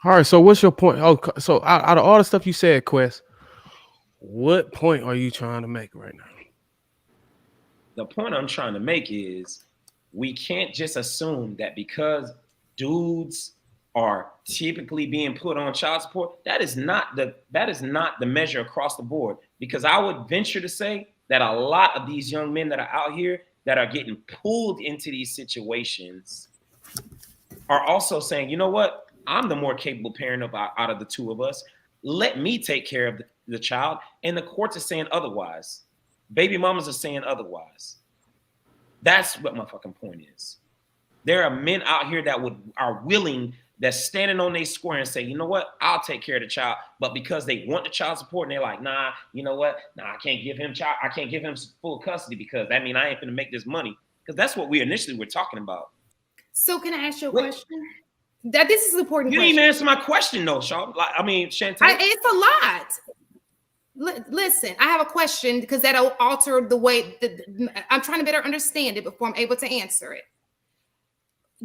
All right. So what's your point? Oh, so out of all the stuff you said, Quest, what point are you trying to make right now? The point I'm trying to make is we can't just assume that because dudes are typically being put on child support, that is not the measure across the board. Because I would venture to say that a lot of these young men that are out here that are getting pulled into these situations are also saying, you know what, I'm the more capable parent out of the two of us. Let me take care of the child. And the courts are saying otherwise. Baby mamas are saying otherwise. That's what my fucking point is. There are men out here that are willing, that's standing on their square and say, you know what, I'll take care of the child. But because they want the child support and they're like, nah, you know what, nah, I can't give him full custody because that means I ain't gonna make this money. Because that's what we initially were talking about. So can I ask you a What, question? That this is an important you didn't even question. answer my question though, Sean. Like, I mean, Shantae. It's a lot. Listen, I have a question because that'll alter the way I'm trying to better understand it before I'm able to answer it.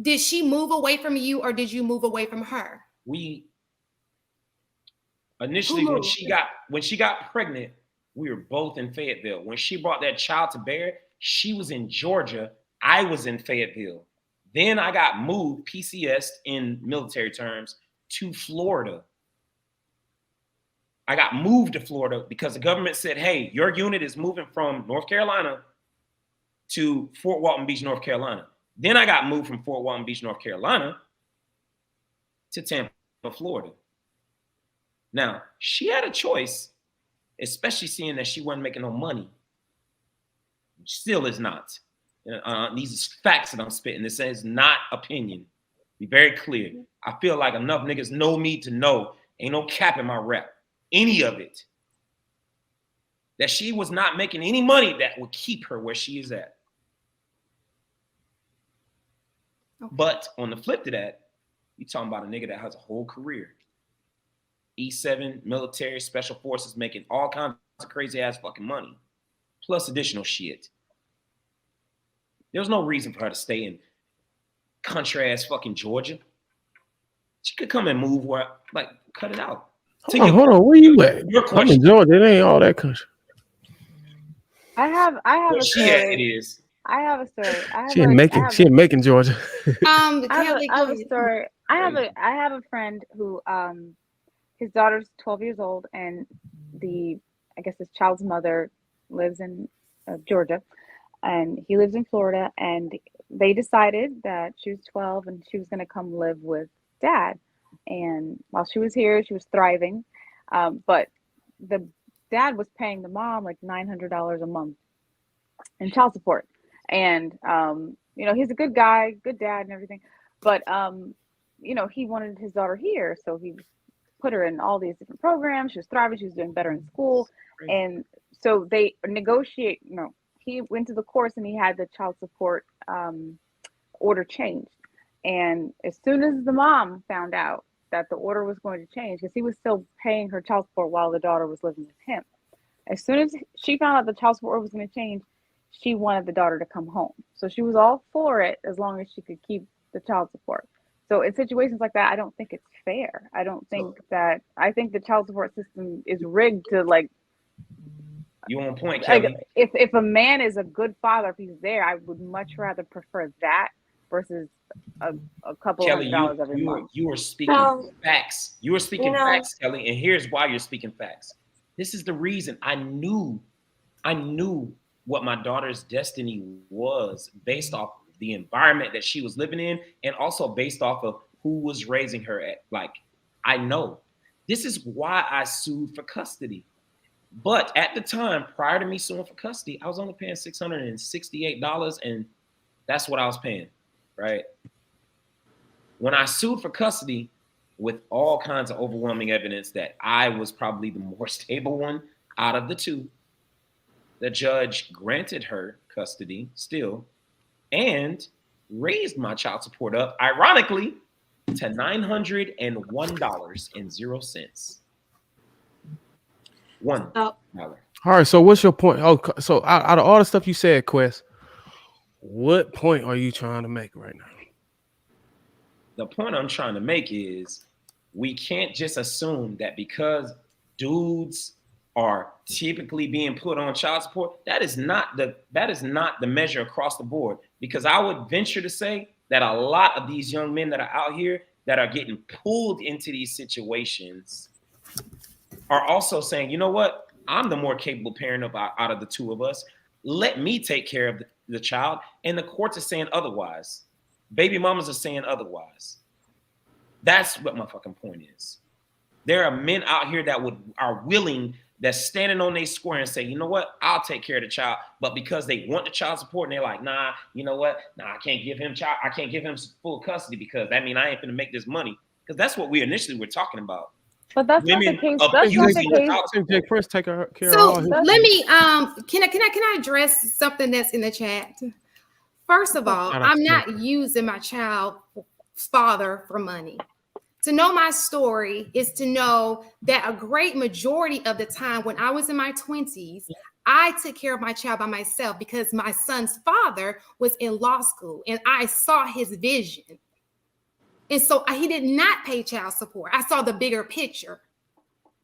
Did she move away from you or did you move away from her? We Who initially moved? when she got pregnant, we were both in Fayetteville. When she brought that child to bear, she was in Georgia. I was in Fayetteville. Then I got moved, PCS in military terms, to Florida. I got moved to Florida because the government said, hey, your unit is moving from North Carolina to Fort Walton Beach, North Carolina. Then I got moved from Fort Walton Beach, North Carolina to Tampa, Florida. Now, she had a choice, especially seeing that she wasn't making no money. Still is not. These are facts that I'm spitting. This is not opinion. Be very clear. I feel like enough niggas know me to know ain't no cap in my rep. Any of it. That she was not making any money that would keep her where she is at. Okay. But on the flip to that, you're talking about a nigga that has a whole career. E7, military, special forces, making all kinds of crazy ass fucking money. Plus additional shit. There's no reason for her to stay in country ass fucking Georgia. She could come and move where, like, cut it out. Hold on, where you at? I'm in Georgia. It ain't all that country. I have a story. It is. I have a story. She ain't making Georgia. I have a story. I have a friend who his daughter's 12 years old and I guess his child's mother lives in Georgia and he lives in Florida, and they decided that she was 12 and she was going to come live with dad. And while she was here, she was thriving. But the dad was paying the mom like $900 a month in child support. And, he's a good guy, good dad and everything. But, he wanted his daughter here. So he put her in all these different programs. She was thriving. She was doing better in school. And so they negotiate, he went to the course and he had the child support order changed. And as soon as the mom found out that the order was going to change, because he was still paying her child support while the daughter was living with him. As soon as she found out the child support order was going to change, she wanted the daughter to come home. So she was all for it as long as she could keep the child support. So in situations like that, I don't think it's fair. I think the child support system is rigged to like. You on point, Kelly. If a man is a good father, if he's there, I would much rather prefer that versus a couple Kelly, $100 every month. You are speaking facts. You are speaking facts, Kelly, and here's why you're speaking facts. This is the reason I knew what my daughter's destiny was based off the environment that she was living in and also based off of who was raising her at. Like, I know. This is why I sued for custody. But at the time, prior to me suing for custody, I was only paying $668, and that's what I was paying, right? When I sued for custody, with all kinds of overwhelming evidence that I was probably the more stable one out of the two, the judge granted her custody still and raised my child support up, ironically, to $901.00. $1. All right, so what's your point? Oh, so out of all the stuff you said, Quest, what point are you trying to make right now? The point I'm trying to make is we can't just assume that because dudes are typically being put on child support, that is not the measure across the board. Because I would venture to say that a lot of these young men that are out here that are getting pulled into these situations are also saying, you know what, I'm the more capable parent out of the two of us. Let me take care of the child. And the courts are saying otherwise. Baby mamas are saying otherwise. That's what my fucking point is. There are men out here that are willing, that's standing on their square and say, you know what, I'll take care of the child. But because they want the child support, and they're like, nah, you know what, nah, I can't give him full custody because that means I ain't gonna make this money. Because that's what we initially were talking about. But that's not the case. That's not the case. Jake Prince take care So of all his let me can I address something that's in the chat? First of all, I'm not using my child's father for money. To know my story is to know that a great majority of the time when I was in my 20s, I took care of my child by myself because my son's father was in law school and I saw his vision. And so he did not pay child support. I saw the bigger picture.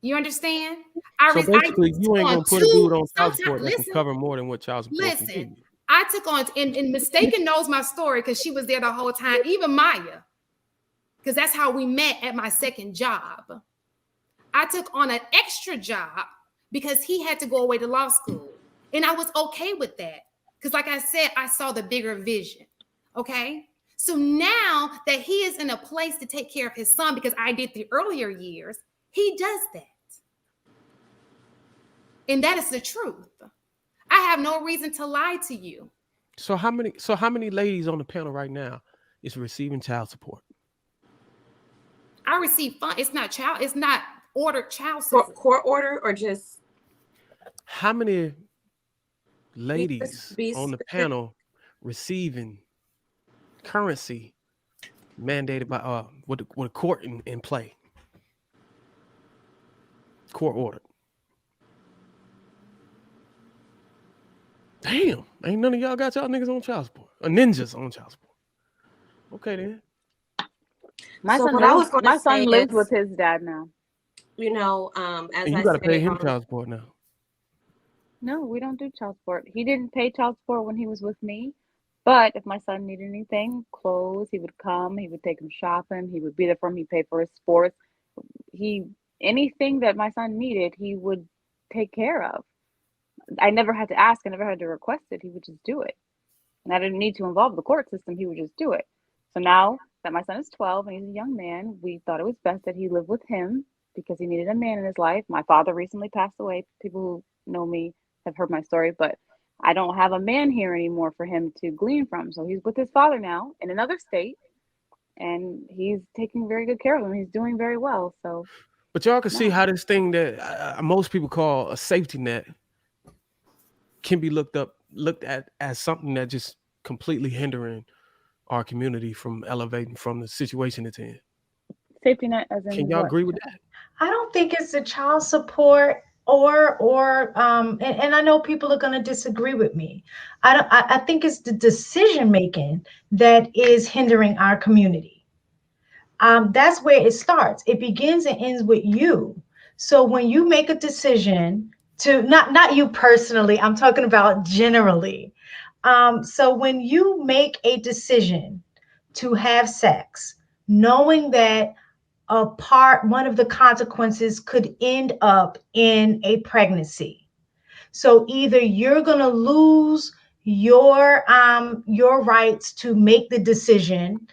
You understand? So basically, you ain't gonna put a dude on child support that can cover more than what child support can give you. I took on, and Mistaken knows my story because she was there the whole time, even Maya, because that's how we met at my second job. I took on an extra job because he had to go away to law school. And I was okay with that. Because like I said, I saw the bigger vision. Okay? So now that he is in a place to take care of his son, because I did the earlier years, he does that. And that is the truth. I have no reason to lie to you. So how many ladies on the panel right now is receiving child support? I receive fund. It's not ordered child support. Court order or just? How many ladies on the panel receiving currency mandated by with a court in play? Court ordered. Damn, ain't none of y'all got y'all niggas on child support. Or ninjas on child support. Okay then. My son lives with his dad now. You know, as and you gotta pay him child support now. No, we don't do child support. He didn't pay child support when he was with me. But if my son needed anything, clothes, he would come, he would take him shopping, he would be there for him, he paid for his sports. Anything that my son needed, he would take care of. I never had to ask, I never had to request it. He would just do it. And I didn't need to involve the court system. He would just do it. So now that my son is 12 and he's a young man, we thought it was best that he live with him because he needed a man in his life. My father recently passed away. People who know me have heard my story, but I don't have a man here anymore for him to glean from. So he's with his father now in another state, and he's taking very good care of him. He's doing very well. So, but y'all can see how this thing that most people call a safety net can be looked at as something that just completely hindering our community from elevating from the situation it's in. Safety net as in Can y'all agree with that? I don't think it's the child support or and I know people are going to disagree with me. I think it's the decision making that is hindering our community. That's where it starts. It begins and ends with you. So when you make a decision to not you personally, I'm talking about generally. So when you make a decision to have sex, knowing that one of the consequences could end up in a pregnancy. So either you're going to lose your rights to make the decision,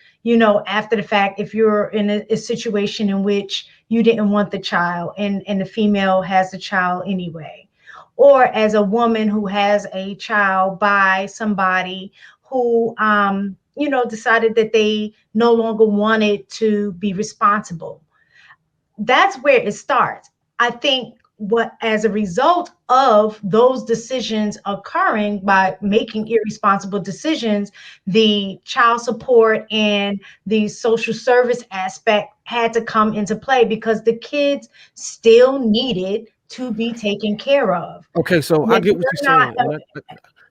after the fact, if you're in a situation in which you didn't want the child and the female has the child anyway, or as a woman who has a child by somebody who decided that they no longer wanted to be responsible. That's where it starts. I think as a result of those decisions occurring by making irresponsible decisions, the child support and the social service aspect had to come into play because the kids still needed to be taken care of. Okay, so I get what you're saying.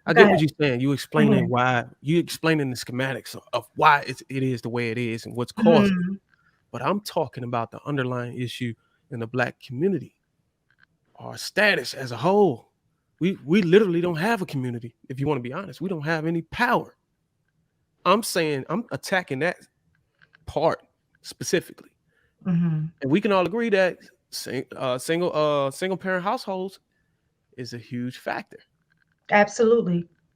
I get what you're saying. You explaining why, you explaining the schematics of why it is the way it is and what's causing it. But I'm talking about the underlying issue in the Black community, our status as a whole. We literally don't have a community. If you want to be honest, we don't have any power. I'm saying I'm attacking that part specifically, and we can all agree that single parent households is a huge factor. Absolutely.